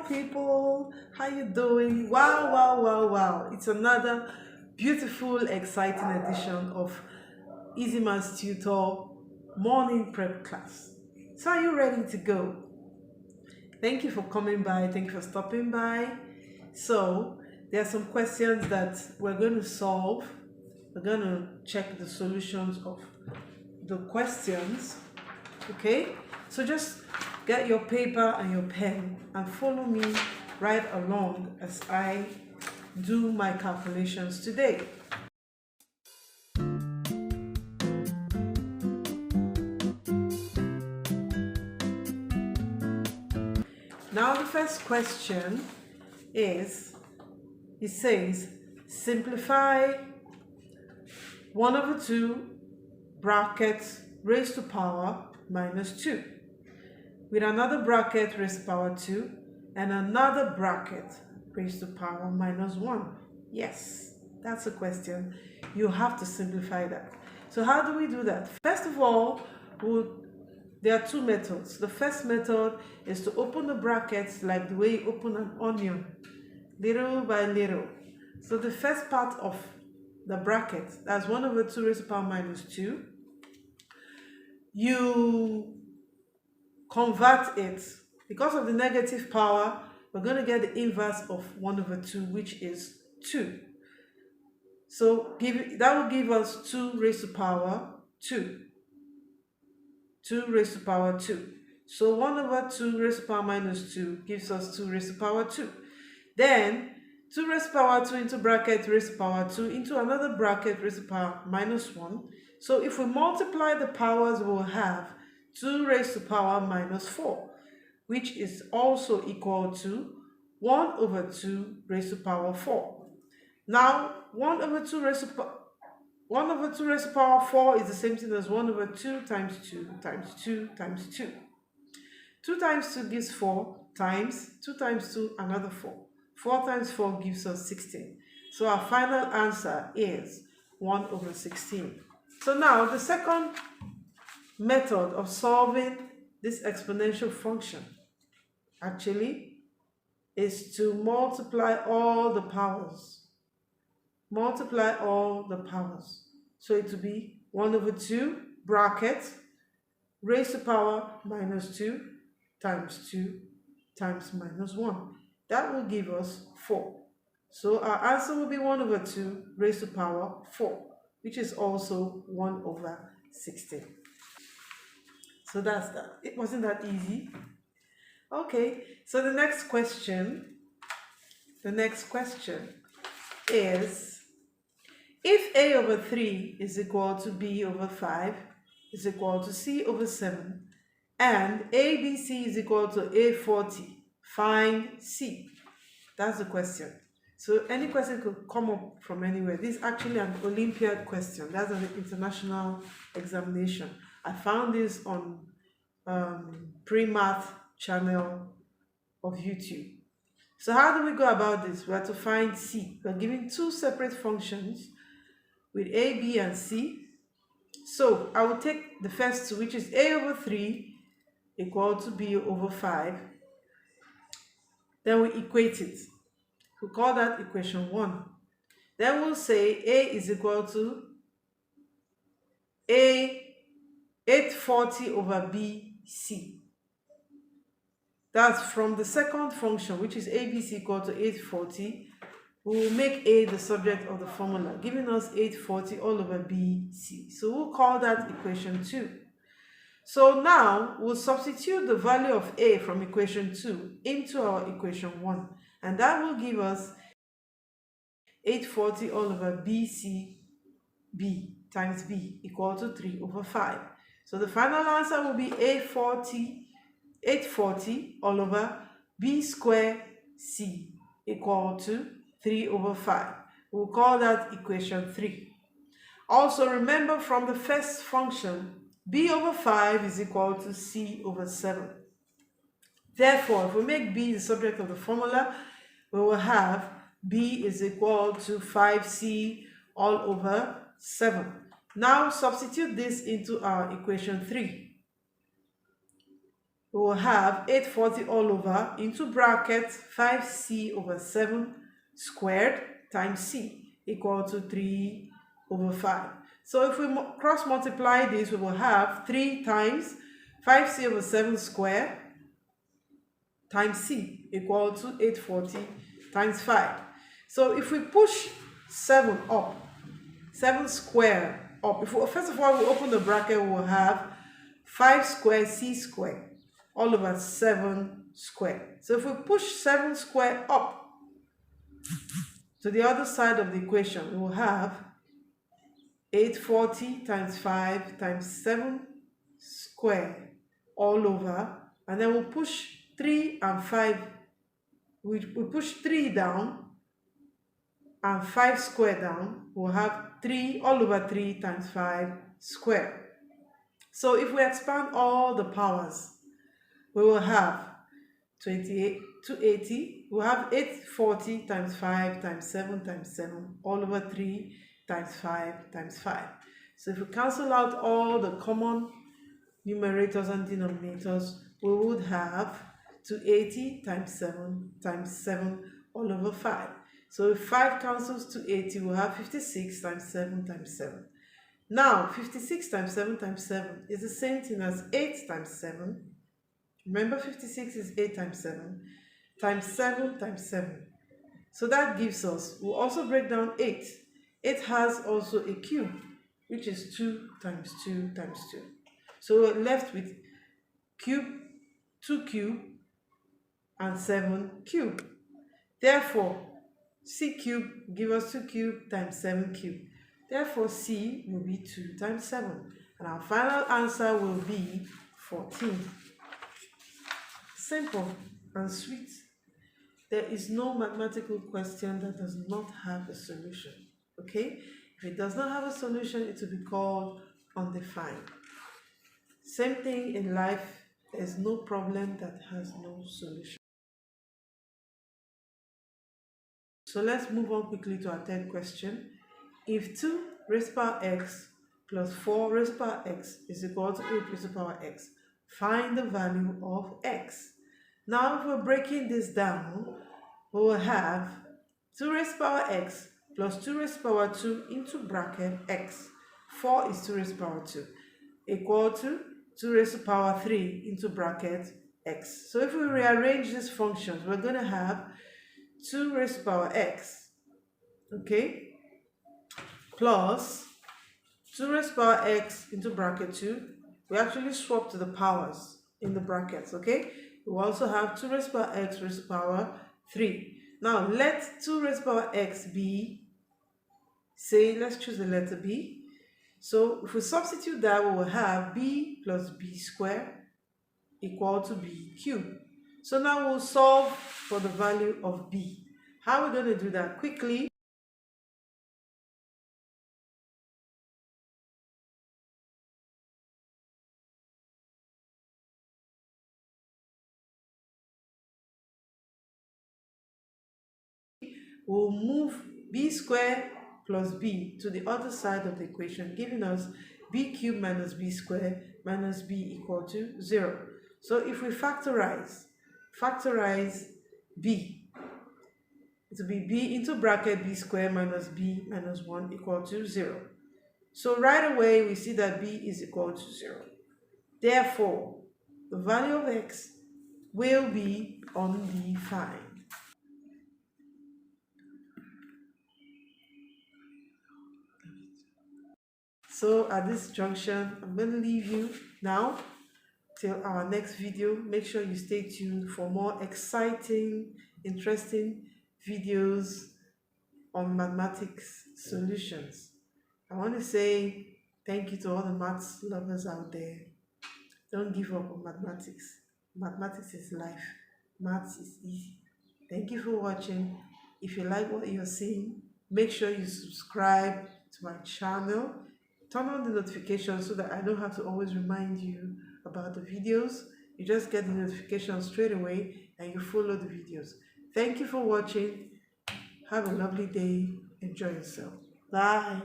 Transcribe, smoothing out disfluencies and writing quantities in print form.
people, how you doing? Wow. It's another beautiful, exciting edition of EasyMathsTutor morning prep class. So are you ready to go? Thank you for coming by. Thank you for stopping by. So there are some questions that we're going to solve. We're going to check the solutions of the questions. Okay, so just get your paper and your pen and follow me right along as I do my calculations today. Now the first question is, it says simplify 1/2 brackets raised to power minus 2 with another bracket raised to power 2 and another bracket raised to power minus 1. Yes, that's a question. You have to simplify that. So how do we do that? First of all, there are two methods. The first method is to open the brackets like the way you open an onion, little by little. So the first part of the bracket, that's 1/2 raised to power minus 2. You convert it. Because of the negative power, we're going to get the inverse of 1/2, which is 2. So that will give us 2 raised to power 2. 2 raised to power 2. So 1/2 raised to power minus 2 gives us 2 raised to power 2. Then 2 raised to power 2 into bracket raised to power 2 into another bracket raised to power minus 1. So if we multiply the powers, we will have 2 raised to power minus 4, which is also equal to 1/2 raised to power 4. Now 1/2 raised to power 4 is the same thing as 1/2 times 2 times 2 times 2. 2 times 2 gives 4 times 2 times 2, another 4. 4 times 4 gives us 16. So our final answer is 1/16. So now the second method of solving this exponential function actually is to multiply all the powers. Multiply all the powers. So it will be 1/2 bracket raised to power minus 2 times 2 times minus 1. That will give us 4. So our answer will be 1/2 raised to power 4, which is also 1/16. So that's that. It wasn't that easy. Okay, so the next question is, if a/3 is equal to b/5 is equal to c/7 and abc is equal to a40, find c. That's the question. So any question could come up from anywhere. This is actually an Olympiad question. That's an international examination. I found this on pre-math channel of YouTube. So how do we go about this? We have to find c. We're given two separate functions with a, b, and c. So I will take the first two, which is a/3 equal to b/5. Then we equate it. We call that equation 1. Then we'll say a is equal to a 840 over bc. That's from the second function, which is abc equal to 840. We will make a the subject of the formula, giving us 840 all over bc. So we'll call that equation 2. So now we'll substitute the value of a from equation 2 into our equation 1. And that will give us 840 all over bc b times b equal to 3/5. So the final answer will be 840 all over b squared c equal to 3/5. We'll call that equation 3. Also remember, from the first function, b/5 is equal to c/7. Therefore, if we make b the subject of the formula, we will have b is equal to 5c all over 7. Now substitute this into our equation 3. we will have 840 all over into bracket 5c over 7 squared times c equal to 3 over 5. So if we cross multiply this, we will have 3 times 5c over 7 squared times c equal to 840 times 5. So if we push 7 up, 7 squared up, first of all we open the bracket, we will have 5 squared c squared all over 7 squared. So if we push 7 squared up to the other side of the equation, we will have 840 times 5 times 7 squared all over, and then we'll push 3 and 5, we push 3 down and 5 squared down, we'll have 3 all over 3 times 5 squared. So if we expand all the powers, we will have 280, we'll have 840 times 5 times 7 times 7 all over 3 times 5 times 5. So if we cancel out all the common numerators and denominators, we would have 280 times 7 all over 5. So if 5 cancels 280, we'll have 56 times 7 times 7. Now 56 times 7 times 7 is the same thing as 8 times 7. Remember, 56 is 8 times 7 times 7 times 7. So that gives us, we'll also break down 8. 8 has also a cube, which is 2 times 2 times 2. So we're left with cube, 2 cube, and 7 cube. Therefore, c cube give us 2 cube times 7 cube. Therefore, c will be 2 times 7. And our final answer will be 14. Simple and sweet. There is no mathematical question that does not have a solution. Okay? If it does not have a solution, it will be called undefined. Same thing in life. There is no problem that has no solution. So let's move on quickly to our third question. If 2 raised to the power x plus 4 raised to the power x is equal to 8 raised to the power x, find the value of x. Now if we're breaking this down, we will have 2 raised to the power x plus 2 raised to the power 2 into bracket x. 4 is 2 raised to the power 2 equal to 2 raised to the power 3 into bracket x. So if we rearrange these functions, we're going to have 2 raised to the power x, okay, plus 2 raised to the power x into bracket 2. We actually swap to the powers in the brackets, okay? We also have 2 raised to the power x raised to the power 3. Now let 2 raised to the power x be, say, let's choose the letter b. So if we substitute that, we will have b plus b squared equal to b cubed. So now we'll solve for the value of b. How are we going to do that? Quickly, we'll move b squared plus b to the other side of the equation, giving us b cubed minus b squared minus b equal to 0. So if we factorize b, it will be b into bracket b squared minus b minus 1 equal to 0. So right away we see that b is equal to 0. Therefore, the value of x will be undefined. So at this junction, I'm going to leave you now till our next video. Make sure you stay tuned for more exciting, interesting videos on mathematics solutions. I want to say thank you to all the maths lovers out there. Don't give up on mathematics. Mathematics is life. Maths is easy. Thank you for watching. If you like what you're seeing, make sure you subscribe to my channel. Turn on the notifications so that I don't have to always remind you about the videos. You just get the notification straight away and you follow the videos. Thank you for watching. Have a lovely day. Enjoy yourself. Bye.